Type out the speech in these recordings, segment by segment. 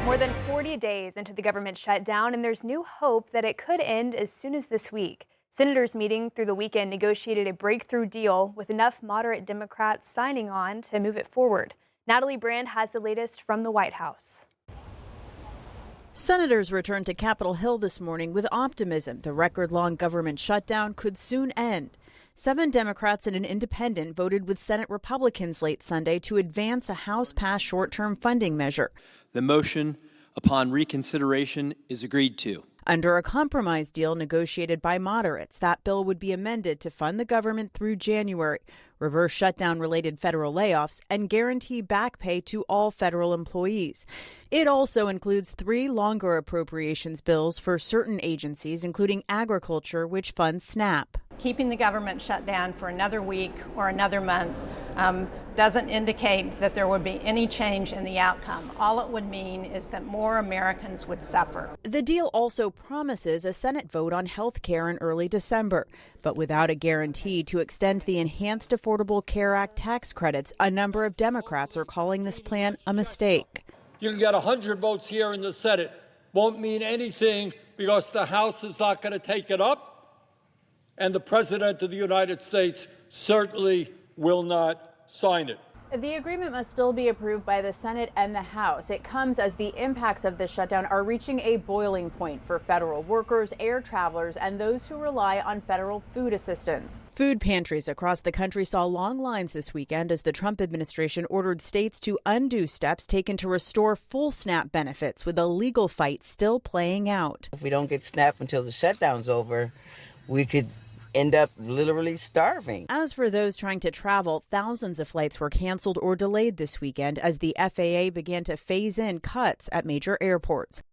More than 40 days into the government shutdown, and there's new hope that it could end as soon as this week. Senators meeting through the weekend negotiated a breakthrough deal with enough moderate Democrats signing on to move it forward. Natalie Brand has the latest from the White House. Senators returned to Capitol Hill this morning with optimism the record-long government shutdown could soon end. 7 Democrats and an independent voted with Senate Republicans late Sunday to advance a House-passed short-term funding measure. The motion upon reconsideration is agreed to. Under a compromise deal negotiated by moderates, that bill would be amended to fund the government through January, reverse shutdown-related federal layoffs, and guarantee back pay to all federal employees. It also includes 3 longer appropriations bills for certain agencies, including agriculture, which funds SNAP. Keeping the government shut down for another week or another month doesn't indicate that there would be any change in the outcome. All it would mean is that more Americans would suffer. The deal also promises a Senate vote on health care in early December, but without a guarantee to extend the Enhanced Affordable Care Act tax credits. A number of Democrats are calling this plan a mistake. You can get 100 votes here in the Senate. Won't mean anything because the House is not going to take it up, and the President of the United States certainly will not sign it. The agreement must still be approved by the Senate and the House. It comes as the impacts of this shutdown are reaching a boiling point for federal workers, air travelers, and those who rely on federal food assistance. Food pantries across the country saw long lines this weekend as the Trump administration ordered states to undo steps taken to restore full SNAP benefits, with a legal fight still playing out. If we don't get SNAP until the shutdown's over, we could end up literally starving. As for those trying to travel, thousands of flights were canceled or delayed this weekend as the FAA began to phase in cuts at major airports.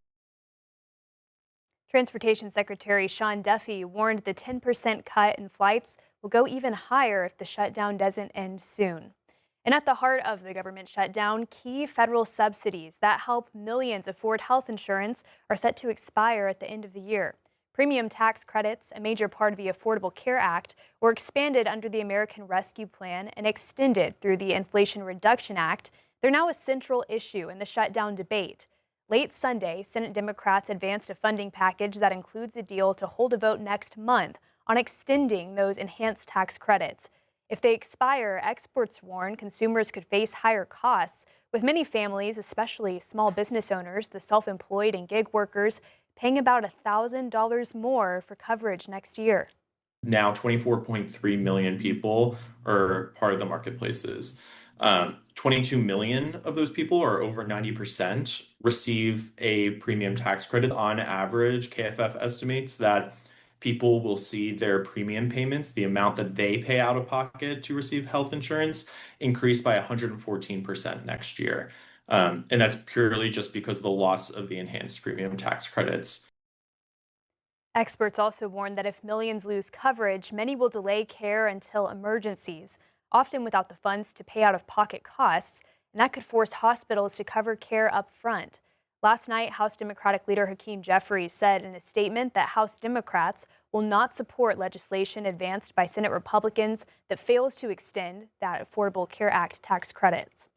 Transportation Secretary Sean Duffy warned the 10% cut in flights will go even higher if the shutdown doesn't end soon. And at the heart of the government shutdown, key federal subsidies that help millions afford health insurance are set to expire at the end of the year. Premium tax credits, a major part of the Affordable Care Act, were expanded under the American Rescue Plan and extended through the Inflation Reduction Act. They're now a central issue in the shutdown debate. Late Sunday, Senate Democrats advanced a funding package that includes a deal to hold a vote next month on extending those enhanced tax credits. If they expire, experts warn consumers could face higher costs, with many families, especially small business owners, the self-employed and gig workers, paying about $1,000 more for coverage next year. Now 24.3 million people are part of the marketplaces. 22 million of those people, or over 90%, receive a premium tax credit. On average, KFF estimates that people will see their premium payments, the amount that they pay out of pocket to receive health insurance, increase by 114% next year. And that's purely just because of the loss of the enhanced premium tax credits. Experts also warn that if millions lose coverage, many will delay care until emergencies, often without the funds to pay out-of-pocket costs, and that could force hospitals to cover care up front. Last night, House Democratic leader Hakeem Jeffries said in a statement that House Democrats will not support legislation advanced by Senate Republicans that fails to extend that Affordable Care Act tax credits.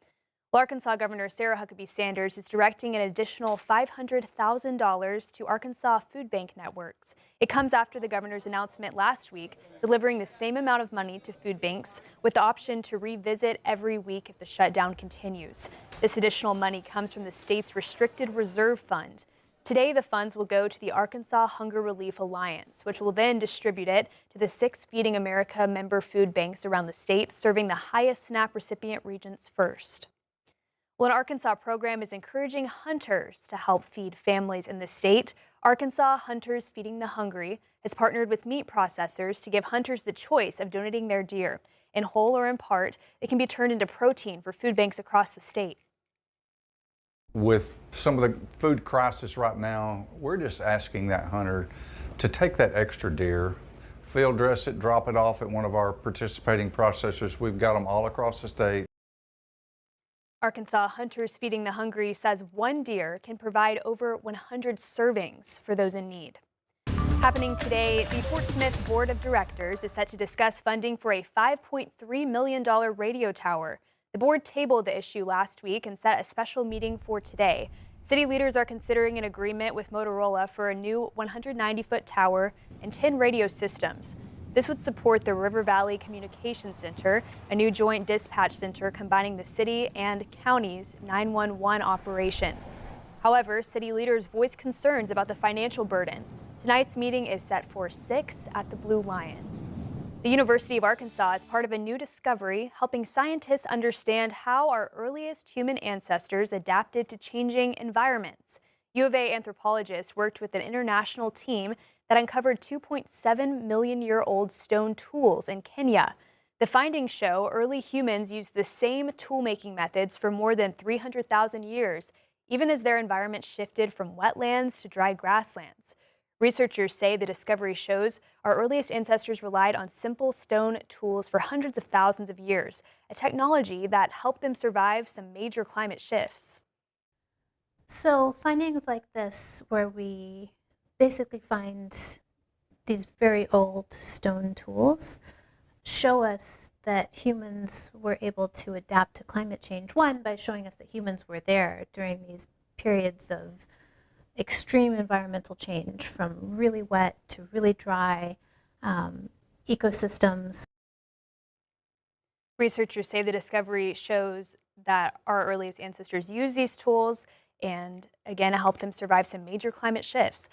Well, Arkansas Governor Sarah Huckabee Sanders is directing an additional $500,000 to Arkansas food bank networks. It comes after the governor's announcement last week, delivering the same amount of money to food banks with the option to revisit every week if the shutdown continues. This additional money comes from the state's Restricted Reserve Fund. Today, the funds will go to the Arkansas Hunger Relief Alliance, which will then distribute it to the 6 Feeding America member food banks around the state, serving the highest SNAP recipient regions first. Well, an Arkansas program is encouraging hunters to help feed families in the state. Arkansas Hunters Feeding the Hungry has partnered with meat processors to give hunters the choice of donating their deer. In whole or in part, it can be turned into protein for food banks across the state. With some of the food crisis right now, we're just asking that hunter to take that extra deer, field dress it, drop it off at one of our participating processors. We've got them all across the state. Arkansas Hunters Feeding the Hungry says one deer can provide over 100 servings for those in need. Happening today, the Fort Smith Board of Directors is set to discuss funding for a $5.3 million radio tower. The board tabled the issue last week and set a special meeting for today. City leaders are considering an agreement with Motorola for a new 190-foot tower and 10 radio systems. This would support the River Valley Communications Center, a new joint dispatch center combining the city and county's 911 operations. However, city leaders voiced concerns about the financial burden. Tonight's meeting is set for 6 at the Blue Lion. The University of Arkansas is part of a new discovery helping scientists understand how our earliest human ancestors adapted to changing environments. U of A anthropologists worked with an international team that uncovered 2.7 million-year-old stone tools in Kenya. The findings show early humans used the same tool-making methods for more than 300,000 years, even as their environment shifted from wetlands to dry grasslands. Researchers say the discovery shows our earliest ancestors relied on simple stone tools for hundreds of thousands of years, a technology that helped them survive some major climate shifts. So findings like this, where we basically find these very old stone tools, show us that humans were able to adapt to climate change. One, by showing us that humans were there during these periods of extreme environmental change, from really wet to really dry ecosystems. Researchers say the discovery shows that our earliest ancestors used these tools and, again, helped them survive some major climate shifts.